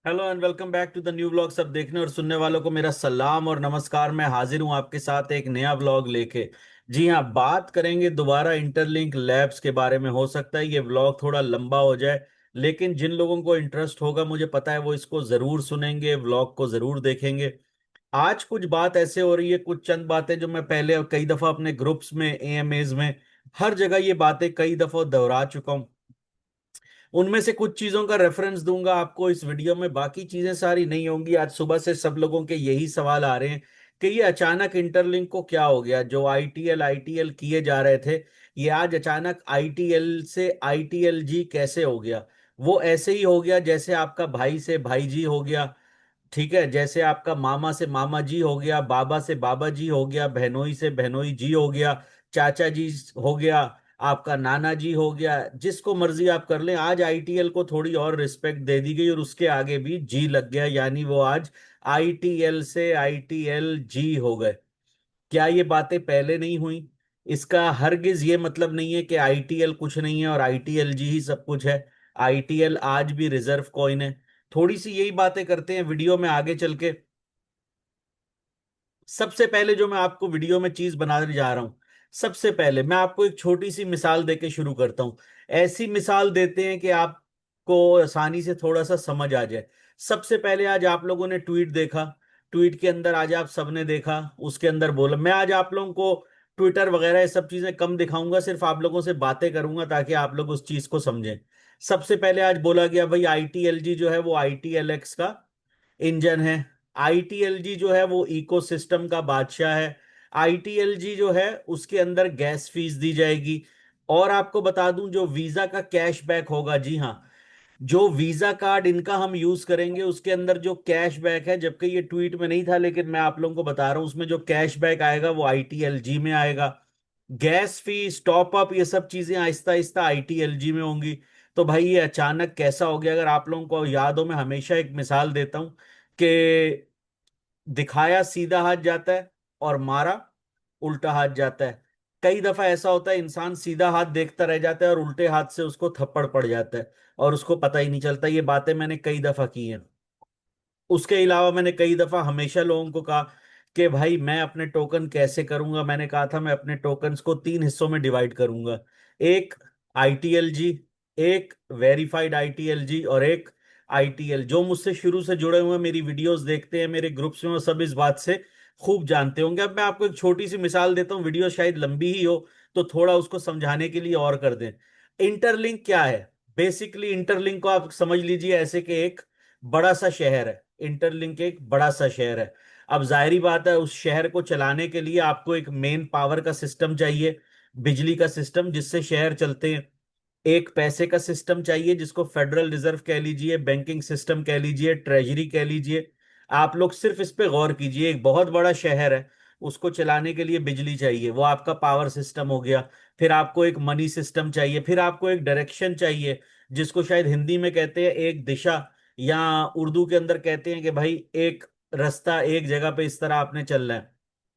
Hello and welcome back to the new vlog. सब देखने और सुनने वालों को मेरा सलाम और नमस्कार। मैं हाजिर हूं आपके साथ एक नया व्लॉग लेके। जी हाँ, बात करेंगे दोबारा इंटरलिंक लैब्स के बारे में। हो सकता है ये व्लॉग थोड़ा लंबा हो जाए, लेकिन जिन लोगों को इंटरेस्ट होगा मुझे पता है वो इसको जरूर सुनेंगे, व्लॉग को जरूर देखेंगे। आज कुछ बात ऐसे हो रही है, कुछ चंद बातें जो मैं पहले कई दफा अपने ग्रुप्स में, एएमएज में, हर जगह ये बातें कई दफा दोहरा चुका हूं। उनमें से कुछ चीजों का रेफरेंस दूंगा आपको इस वीडियो में, बाकी चीजें सारी नहीं होंगी। आज सुबह से सब लोगों के यही सवाल आ रहे हैं कि ये अचानक इंटरलिंक को क्या हो गया। जो आईटीएल आईटीएल किए जा रहे थे, ये आज अचानक आईटीएल से आईटीएलजी कैसे हो गया। वो ऐसे ही हो गया जैसे आपका भाई से भाई जी हो गया, ठीक है। जैसे आपका मामा से मामा जी हो गया, बाबा से बाबा जी हो गया, बहनोई से बहनोई जी हो गया, चाचा जी हो गया, आपका नाना जी हो गया। जिसको मर्जी आप कर लें। आज आईटीएल को थोड़ी और रिस्पेक्ट दे दी गई और उसके आगे भी जी लग गया, यानी वो आज आईटीएल से आईटीएल जी हो गए। क्या ये बातें पहले नहीं हुई? इसका हरगिज ये मतलब नहीं है कि आईटीएल कुछ नहीं है और आईटीएल जी ही सब कुछ है। आईटीएल आज भी रिजर्व कॉइन है। थोड़ी सी यही बातें करते हैं वीडियो में आगे चल के। सबसे पहले जो मैं आपको वीडियो में चीज बनाने जा रहा हूं, सबसे पहले मैं आपको एक छोटी सी मिसाल देके शुरू करता हूं। ऐसी मिसाल देते हैं कि आपको आसानी से थोड़ा सा समझ आ जाए। सबसे पहले आज आप लोगों ने ट्वीट देखा, ट्वीट के अंदर आज आप सबने देखा, उसके अंदर बोला। मैं आज आप लोगों को ट्विटर वगैरह ये सब चीजें कम दिखाऊंगा, सिर्फ आप लोगों से बातें करूंगा ताकि आप लोग उस चीज को समझें। सबसे पहले आज बोला गया भाई आईटीएलजी जो है वो आईटीएलएक्स का इंजन है। आईटीएलजी जो है वो इकोसिस्टम का बादशाह है। आईटीएलजी जो है उसके अंदर गैस फीस दी जाएगी। और आपको बता दूं जो वीजा का कैशबैक होगा, जी हाँ, जो वीजा कार्ड इनका हम यूज करेंगे उसके अंदर जो कैशबैक है, जबकि ये ट्वीट में नहीं था लेकिन मैं आप लोगों को बता रहा हूं, उसमें जो कैशबैक आएगा वो आईटीएलजी में आएगा। गैस फीस, टॉप अप, ये सब चीजें आहिस्ता आहिस्ता आईटीएलजी में होंगी। तो भाई ये अचानक कैसा हो गया? अगर आप लोगों को याद हो, मैं हमेशा एक मिसाल देता हूं कि दिखाया सीधा हाथ जाता है और मारा उल्टा हाथ जाता है। कई दफा ऐसा होता है इंसान सीधा हाथ देखता रह जाता है और उल्टे हाथ से उसको थप्पड़ पड़ जाता है और उसको पता ही नहीं चलता। ये बातें मैंने कई दफा की हैं। उसके अलावा मैंने कई दफा हमेशा लोगों को कहा कि भाई मैं अपने टोकन कैसे करूंगा। मैंने कहा था मैं अपने टोकन्स को तीन हिस्सों में डिवाइड करूंगा। एक आईटीएलजी, एक वेरीफाइड आईटीएलजी और एक आईटीएल। जो मुझसे शुरू से जुड़े हुए मेरी वीडियोस देखते हैं, मेरे ग्रुप्स में, वो सब इस बात से खूब जानते होंगे। अब मैं आपको एक छोटी सी मिसाल देता हूँ, वीडियो शायद लंबी ही हो तो थोड़ा उसको समझाने के लिए और कर दें। इंटरलिंक क्या है? बेसिकली इंटरलिंक को आप समझ लीजिए ऐसे कि एक बड़ा सा शहर है। इंटरलिंक एक बड़ा सा शहर है। अब जाहिर बात है उस शहर को चलाने के लिए आपको एक मेन पावर का सिस्टम चाहिए, बिजली का सिस्टम जिससे शहर चलते हैं। एक पैसे का सिस्टम चाहिए जिसको फेडरल रिजर्व कह लीजिए, बैंकिंग सिस्टम कह लीजिए, ट्रेजरी कह लीजिए। आप लोग सिर्फ इस पे गौर कीजिए, एक बहुत बड़ा शहर है, उसको चलाने के लिए बिजली चाहिए, वो आपका पावर सिस्टम हो गया। फिर आपको एक मनी सिस्टम चाहिए, फिर आपको एक डायरेक्शन चाहिए जिसको शायद हिंदी में कहते हैं एक दिशा, या उर्दू के अंदर कहते हैं कि भाई एक रास्ता, एक जगह पे इस तरह आपने चलना है।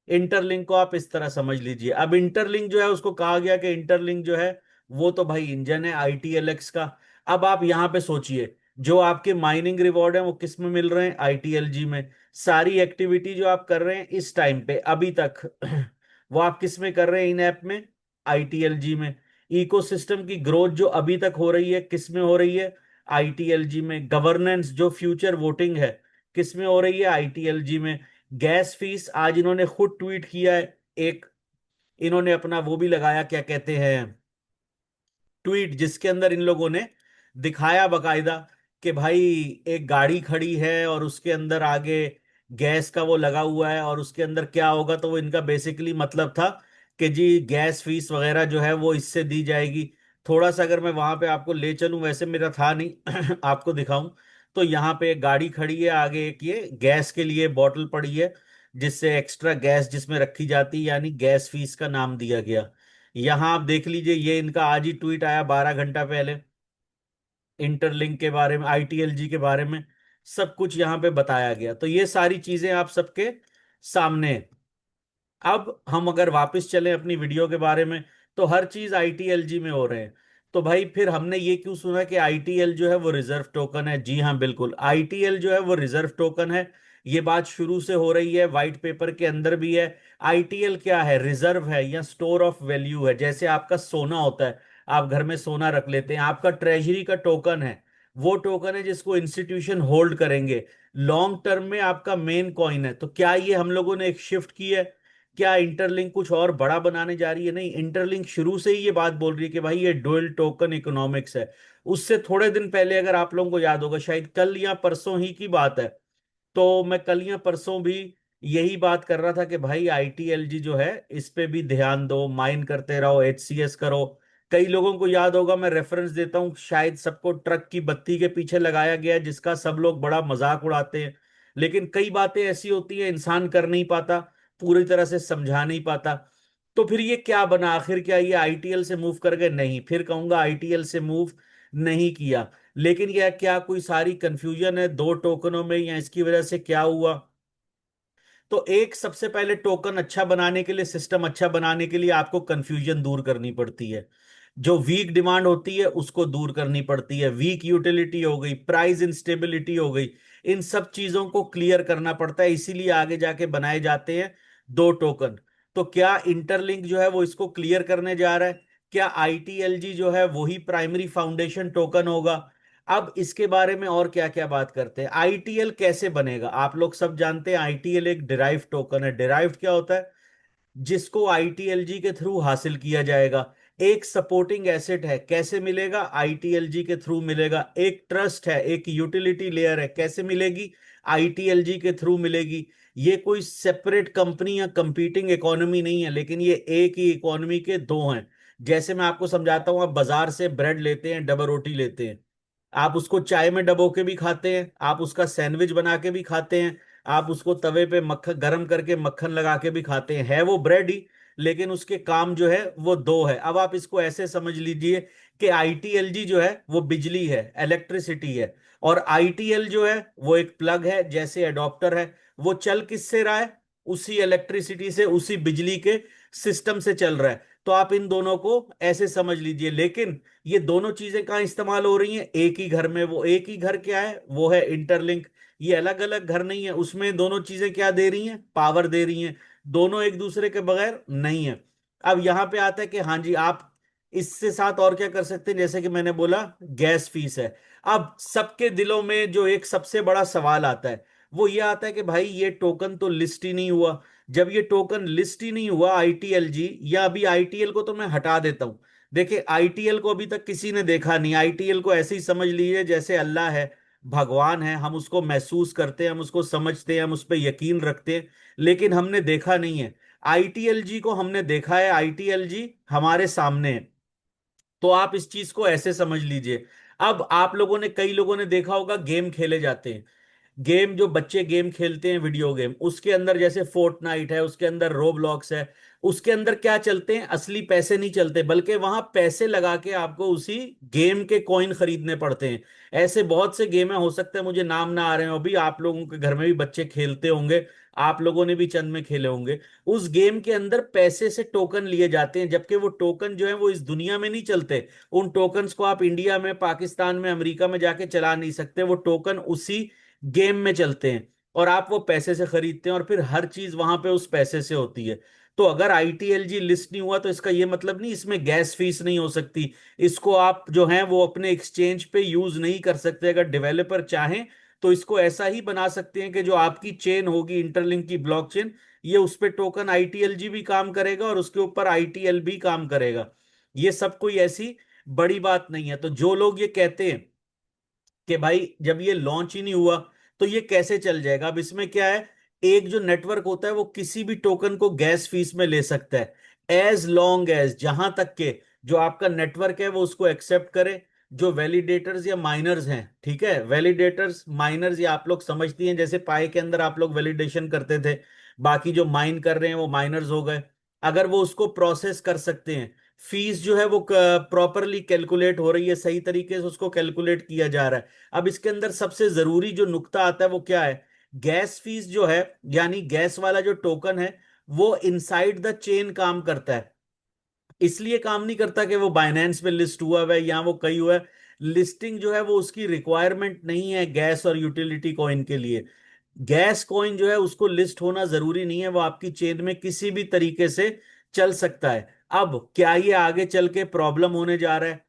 इंटरलिंक को आप इस तरह समझ लीजिए। अब इंटरलिंक जो है उसको कहा गया कि इंटरलिंक जो है वो तो भाई इंजन है आईटीएलएक्स का। अब आप यहां पे सोचिए, जो आपके माइनिंग रिवॉर्ड है वो किस में मिल रहे हैं? आईटीएलजी में। सारी एक्टिविटी जो आप कर रहे हैं इस टाइम पे अभी तक वो आप किस में कर रहे हैं? इन ऐप में, आईटीएलजी में। इकोसिस्टम की ग्रोथ जो अभी तक हो रही है किस में हो रही है? आईटीएलजी में। गवर्नेंस जो फ्यूचर वोटिंग है किस में हो रही है? आईटीएलजी में। गैस फीस आज इन्होंने खुद ट्वीट किया है एक, इन्होंने अपना वो भी लगाया, क्या कहते हैं, ट्वीट, जिसके अंदर इन लोगों ने दिखाया बकायदा कि भाई एक गाड़ी खड़ी है और उसके अंदर आगे गैस का वो लगा हुआ है और उसके अंदर क्या होगा। तो वो इनका बेसिकली मतलब था कि जी गैस फीस वगैरह जो है वो इससे दी जाएगी। थोड़ा सा अगर मैं वहां पे आपको ले चलूं, वैसे मेरा था नहीं आपको दिखाऊं, तो यहाँ पे एक गाड़ी खड़ी है, आगे एक ये गैस के लिए बोतल पड़ी है जिससे एक्स्ट्रा गैस जिसमें रखी जाती है, यानी गैस फीस का नाम दिया गया। यहां आप देख लीजिए, ये इनका आज ही ट्वीट आया 12 घंटा पहले, इंटरलिंक के बारे में, आईटीएलजी के बारे में सब कुछ यहां पे बताया गया। तो ये सारी चीजें आप सबके सामने हैं। अब हम अगर वापस चलें अपनी वीडियो के बारे में, तो हर चीज आईटीएलजी में हो रहे हैं। तो भाई फिर हमने ये क्यों सुना कि आईटीएल जो है वो रिजर्व टोकन है? जी हाँ, बिल्कुल, आईटीएल जो है वो रिजर्व टोकन है। ये बात शुरू से हो रही है, वाइट पेपर के अंदर भी है। आईटीएल क्या है? रिजर्व है या स्टोर ऑफ वैल्यू है। जैसे आपका सोना होता है, आप घर में सोना रख लेते हैं, आपका ट्रेजरी का टोकन है। वो टोकन है जिसको इंस्टीट्यूशन होल्ड करेंगे लॉन्ग टर्म में, आपका मेन कॉइन है। तो क्या ये हम लोगों ने एक शिफ्ट की है? क्या इंटरलिंक कुछ और बड़ा बनाने जा रही है? नहीं, इंटरलिंक शुरू से ही ये बात बोल रही है कि भाई ये डुअल टोकन इकोनॉमिक्स है। उससे थोड़े दिन पहले, अगर आप लोगों को याद होगा, शायद कल या परसों ही की बात है, तो मैं कल या परसों भी यही बात कर रहा था कि भाई आईटीएलजी जो है इस पे भी ध्यान दो, माइन करते रहो, एचसीएस करो। कई लोगों को याद होगा, मैं रेफरेंस देता हूँ, शायद सबको ट्रक की बत्ती के पीछे लगाया गया है, जिसका सब लोग बड़ा मजाक उड़ाते हैं। लेकिन कई बातें ऐसी होती है इंसान कर नहीं पाता, पूरी तरह से समझा नहीं पाता। तो फिर ये क्या बना आखिर? क्या ये आईटीएल से मूव कर गए? नहीं, फिर कहूंगा आईटीएल से मूव नहीं किया। लेकिन यह क्या कोई सारी कंफ्यूजन है दो टोकनों में, या इसकी वजह से क्या हुआ? तो एक सबसे पहले टोकन अच्छा बनाने के लिए, सिस्टम अच्छा बनाने के लिए आपको कंफ्यूजन दूर करनी पड़ती है। जो वीक डिमांड होती है उसको दूर करनी पड़ती है, वीक यूटिलिटी हो गई, प्राइस इंस्टेबिलिटी हो गई, इन सब चीजों को क्लियर करना पड़ता है। इसीलिए आगे जाके बनाए जाते हैं दो टोकन। तो क्या इंटरलिंक जो है वो इसको क्लियर करने जा रहा है? क्या आईटीएलजी जो है वही प्राइमरी फाउंडेशन टोकन होगा? अब इसके बारे में और क्या क्या बात करते हैं। आईटीएल कैसे बनेगा? आप लोग सब जानते हैं आईटीएल एक डिराइव्ड टोकन है। डिराइव्ड क्या होता है? जिसको आईटीएलजी के थ्रू हासिल किया जाएगा। एक सपोर्टिंग एसेट है, कैसे मिलेगा? आईटीएलजी के थ्रू मिलेगा। एक ट्रस्ट है, एक यूटिलिटी लेयर है, कैसे मिलेगी? आईटीएलजी के थ्रू मिलेगी। ये कोई सेपरेट कंपनी या कंपीटिंग इकोनॉमी नहीं है, लेकिन ये एक ही इकोनॉमी के दो हैं। जैसे मैं आपको समझाता हूं, आप बाजार से ब्रेड लेते हैं, डबर रोटी लेते हैं, आप उसको चाय में डबो के भी खाते हैं, आप उसका सैंडविच बना के भी खाते हैं, आप उसको तवे पे मक्खन गरम करके मक्खन लगा के भी खाते हैं। है वो ब्रेड ही, लेकिन उसके काम जो है वो दो है। अब आप इसको ऐसे समझ लीजिए कि आईटीएलजी जो है वो बिजली है, इलेक्ट्रिसिटी है, और आईटीएल जो है वो एक प्लग है, जैसे एडॉप्टर है। वो चल किससे रहा है? उसी इलेक्ट्रिसिटी से, उसी बिजली के सिस्टम से चल रहा है। तो आप इन दोनों को ऐसे समझ लीजिए। लेकिन ये दोनों चीजें कहाँ इस्तेमाल हो रही हैं? एक ही घर में। वो एक ही घर क्या है? वो है इंटरलिंक। ये अलग अलग घर नहीं है। उसमें दोनों चीजें क्या दे रही हैं? पावर दे रही हैं। दोनों एक दूसरे के बगैर नहीं है। अब यहां पे आता है कि हाँ जी, आप इससे साथ और क्या कर सकते हैं? जैसे कि मैंने बोला, गैस फीस है। अब सबके दिलों में जो एक सबसे बड़ा सवाल आता है, वो ये आता है कि भाई ये टोकन तो लिस्ट ही नहीं हुआ। जब ये टोकन लिस्ट ही नहीं हुआ आईटीएलजी, या अभी आईटीएल को तो मैं हटा देता हूं। देखिए, आईटीएल को अभी तक किसी ने देखा नहीं। आईटीएल को ऐसे ही समझ लीजिए जैसे अल्लाह है, भगवान है। हम उसको महसूस करते हैं, हम उसको समझते हैं, हम उस पर यकीन रखते हैं, लेकिन हमने देखा नहीं है। आईटीएलजी को हमने देखा है, आईटीएलजी हमारे सामने है। तो आप इस चीज को ऐसे समझ लीजिए। अब आप लोगों ने, कई लोगों ने देखा होगा, गेम खेले जाते हैं। गेम, जो बच्चे गेम खेलते हैं, वीडियो गेम, उसके अंदर जैसे फोर्टनाइट है, उसके अंदर रोब्लॉक्स है, उसके अंदर क्या चलते हैं? असली पैसे नहीं चलते, बल्कि वहां पैसे लगा के आपको उसी गेम के कॉइन खरीदने पड़ते हैं। ऐसे बहुत से गेम है, हो सकता है मुझे नाम ना आ रहे हो, अभी आप लोगों के घर में भी बच्चे खेलते होंगे, आप लोगों ने भी चंद में खेले होंगे। उस गेम के अंदर पैसे से टोकन लिए जाते हैं, जबकि वो टोकन जो है वो इस दुनिया में नहीं चलते। उन टोकन्स को आप इंडिया में, पाकिस्तान में, अमेरिका में जाके चला नहीं सकते। वो टोकन उसी गेम में चलते हैं, और आप वो पैसे से खरीदते हैं, और फिर हर चीज वहां पे उस पैसे से होती है। तो अगर आईटीएलजी लिस्ट नहीं हुआ, तो इसका ये मतलब नहीं इसमें गैस फीस नहीं हो सकती। इसको आप जो है वो अपने एक्सचेंज पे यूज नहीं कर सकते। अगर डेवलपर चाहें तो इसको ऐसा ही बना सकते हैं कि जो आपकी चेन होगी, इंटरलिंक की ब्लॉकचेन, ये उस पे टोकन आईटीएलजी भी काम करेगा और उसके ऊपर आईटीएल भी काम करेगा। ये सब कोई ऐसी बड़ी बात नहीं है। तो जो लोग ये कहते हैं कि भाई जब ये लॉन्च ही नहीं हुआ तो ये कैसे चल जाएगा, अब इसमें क्या है? एक जो नेटवर्क होता है वो किसी भी टोकन को गैस फीस में ले सकता है, एज लॉन्ग एज, जहां तक के जो आपका नेटवर्क है वो उसको एक्सेप्ट करे। जो वैलिडेटर्स या माइनर्स हैं, ठीक है, वैलिडेटर्स माइनर्स ये आप लोग समझती हैं, जैसे पाई के अंदर आप लोग वैलिडेशन करते थे, बाकी जो माइन कर रहे हैं वो माइनर्स हो गए। अगर वो उसको प्रोसेस कर सकते हैं, फीस जो है वो प्रॉपरली कैलकुलेट हो रही है, सही तरीके से उसको कैलकुलेट किया जा रहा है। अब इसके अंदर सबसे जरूरी जो नुक्ता आता है वो क्या है? गैस फीस जो है, यानी गैस वाला जो टोकन है, वो इनसाइड द चेन काम करता है। इसलिए काम नहीं करता कि वो बाइनेंस पे लिस्ट हुआ है या वो कहीं हुआ है। लिस्टिंग जो है वो उसकी रिक्वायरमेंट नहीं है गैस और यूटिलिटी कॉइन के लिए। गैस कॉइन जो है उसको लिस्ट होना जरूरी नहीं है, वो आपकी चेन में किसी भी तरीके से चल सकता है। अब क्या ये आगे चल के प्रॉब्लम होने जा रहा है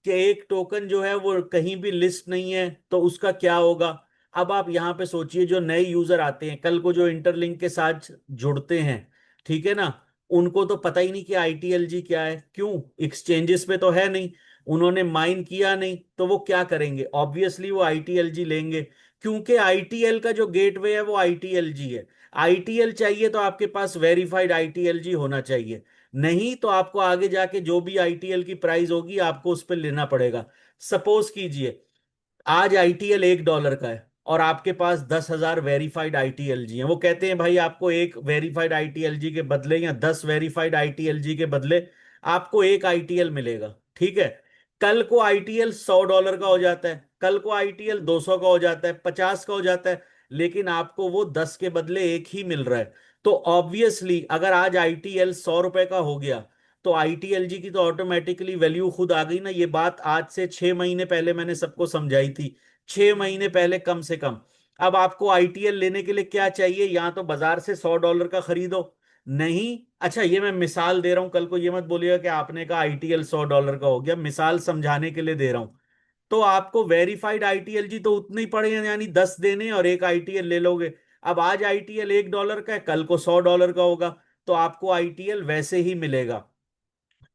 कि एक टोकन जो है वो कहीं भी लिस्ट नहीं है, तो उसका क्या होगा? अब आप यहां पे सोचिए, जो नए यूजर आते हैं कल को, जो इंटरलिंक के साथ जुड़ते हैं, ठीक है ना, उनको तो पता ही नहीं कि आईटीएलजी क्या है। क्यों? एक्सचेंजेस पे तो है नहीं, उन्होंने माइन किया नहीं, तो वो क्या करेंगे? ऑब्वियसली वो आईटीएलजी लेंगे, क्योंकि आईटीएल का जो गेटवे है वो आईटीएलजी है। आईटीएल चाहिए तो आपके पास वेरीफाइड आईटीएलजी होना चाहिए, नहीं तो आपको आगे जाके जो भी आईटीएल की प्राइस होगी आपको उस पर लेना पड़ेगा। सपोज कीजिए आज आईटीएल $1 का है और आपके पास 10,000 वेरीफाइड आईटीएलजी हैं। वो कहते हैं भाई आपको एक वेरीफाइड आईटीएलजी के बदले या 10 वेरीफाइड आईटीएलजी के बदले आपको एक आईटीएल मिलेगा, ठीक है। कल को आईटीएल $100 का हो जाता है, कल को आईटीएल 200 का हो जाता है, 50 का हो जाता है, लेकिन आपको वो 10 के बदले एक ही मिल रहा है। तो ऑब्वियसली अगर आज आईटीएल $100 का हो गया तो आईटीएलजी की तो ऑटोमेटिकली वैल्यू खुद आ गई ना। ये बात आज से 6 महीने पहले मैंने सबको समझाई थी, 6 महीने पहले कम से कम। अब आपको आईटीएल लेने के लिए क्या चाहिए? या तो बाजार से $100 का खरीदो, नहीं, अच्छा ये मैं मिसाल दे रहा हूं, कल को ये मत बोलिएगा कि आपने कहा आईटीएल $100 का हो गया, मिसाल समझाने के लिए दे रहा हूं। तो आपको वेरीफाइड आईटीएलजी तो उतने ही पड़े हैं, यानी 10 देने और एक आईटीएल ले लोगे। अब आज आईटीएल $1 का है, कल को $100 का होगा, तो आपको आईटीएल वैसे ही मिलेगा।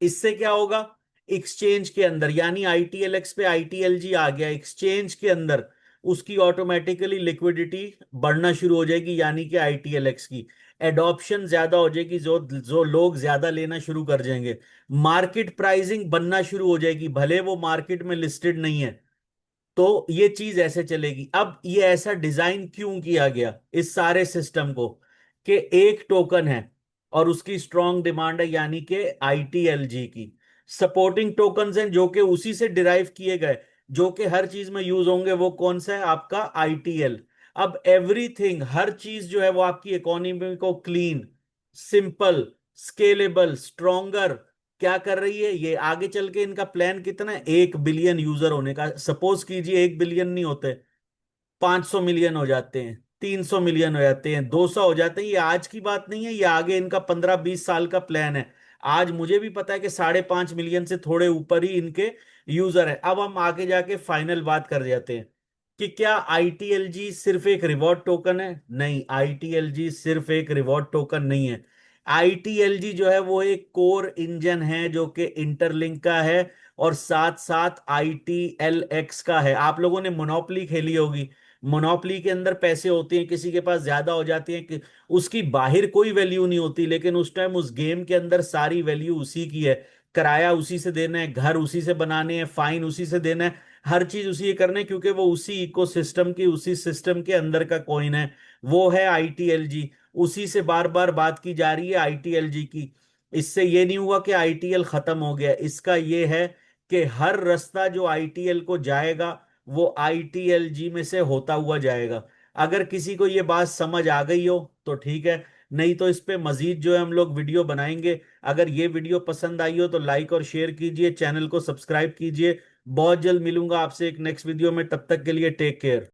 इससे क्या होगा? एक्सचेंज के अंदर, यानी आईटीएलएक्स पे आईटीएलजी आ गया एक्सचेंज के अंदर, उसकी ऑटोमेटिकली लिक्विडिटी बढ़ना शुरू हो जाएगी, यानी कि आईटीएलएक्स की एडॉप्शन ज्यादा हो जाएगी, जो जो लोग ज्यादा लेना शुरू कर जाएंगे, मार्केट प्राइसिंग बनना शुरू हो जाएगी, भले वो मार्केट में लिस्टेड नहीं है। तो ये चीज ऐसे चलेगी। अब ये ऐसा डिजाइन क्यों किया गया इस सारे सिस्टम को, कि एक टोकन है और उसकी स्ट्रॉन्ग डिमांड है, यानी कि आईटीएलजी की। सपोर्टिंग टोकन्स हैं जो कि उसी से डिराइव किए गए, जो कि हर चीज में यूज होंगे, वो कौन सा है? आपका आईटीएल। अब एवरीथिंग, हर चीज जो है वो आपकी इकोनॉमी को क्लीन, सिंपल, स्केलेबल, स्ट्रॉन्गर क्या कर रही है? ये आगे चल के इनका प्लान कितना है? 1 बिलियन यूजर होने का। सपोज कीजिए 1 बिलियन नहीं होते, 500 मिलियन हो जाते हैं, 300 मिलियन हो जाते हैं, 200 हो जाते हैं। ये आज की बात नहीं है, ये आगे इनका 15-20 साल का प्लान है। आज मुझे भी पता है कि 5.5 मिलियन से थोड़े ऊपर ही इनके यूजर है। अब हम आगे जाके फाइनल बात कर जाते हैं कि क्या आईटीएलजी सिर्फ एक रिवॉर्ड टोकन है? नहीं, आईटीएलजी सिर्फ एक रिवॉर्ड टोकन नहीं है। आईटीएलजी जो है वो एक कोर इंजन है जो कि इंटरलिंक का है, और साथ साथ आईटीएलएक्स का है। आप लोगों ने मोनोपोली खेली होगी, मोनोपोली के अंदर पैसे होते हैं, किसी के पास ज्यादा हो जाती है कि उसकी बाहर कोई वैल्यू नहीं होती, लेकिन उस टाइम उस गेम के अंदर सारी वैल्यू उसी की है। किराया उसी से देना है, घर उसी से बनाने हैं, फाइन उसी से देना है, हर चीज उसी के करने हैं, क्योंकि वो उसी इकोसिस्टम की, उसी सिस्टम के अंदर का कॉइन है। वो है आईटीएलजी। उसी से बार बार बात की जा रही है आईटीएलजी की। इससे ये नहीं हुआ कि आईटीएल खत्म हो गया, इसका ये है कि हर रास्ता जो आईटीएल को जाएगा वो आईटीएलजी में से होता हुआ जाएगा। अगर किसी को ये बात समझ आ गई हो तो ठीक है, नहीं तो इस पे मजीद जो है हम लोग वीडियो बनाएंगे। अगर ये वीडियो पसंद आई हो तो लाइक और शेयर कीजिए, चैनल को सब्सक्राइब कीजिए। बहुत जल्द मिलूंगा आपसे एक नेक्स्ट वीडियो में, तब तक के लिए टेक केयर।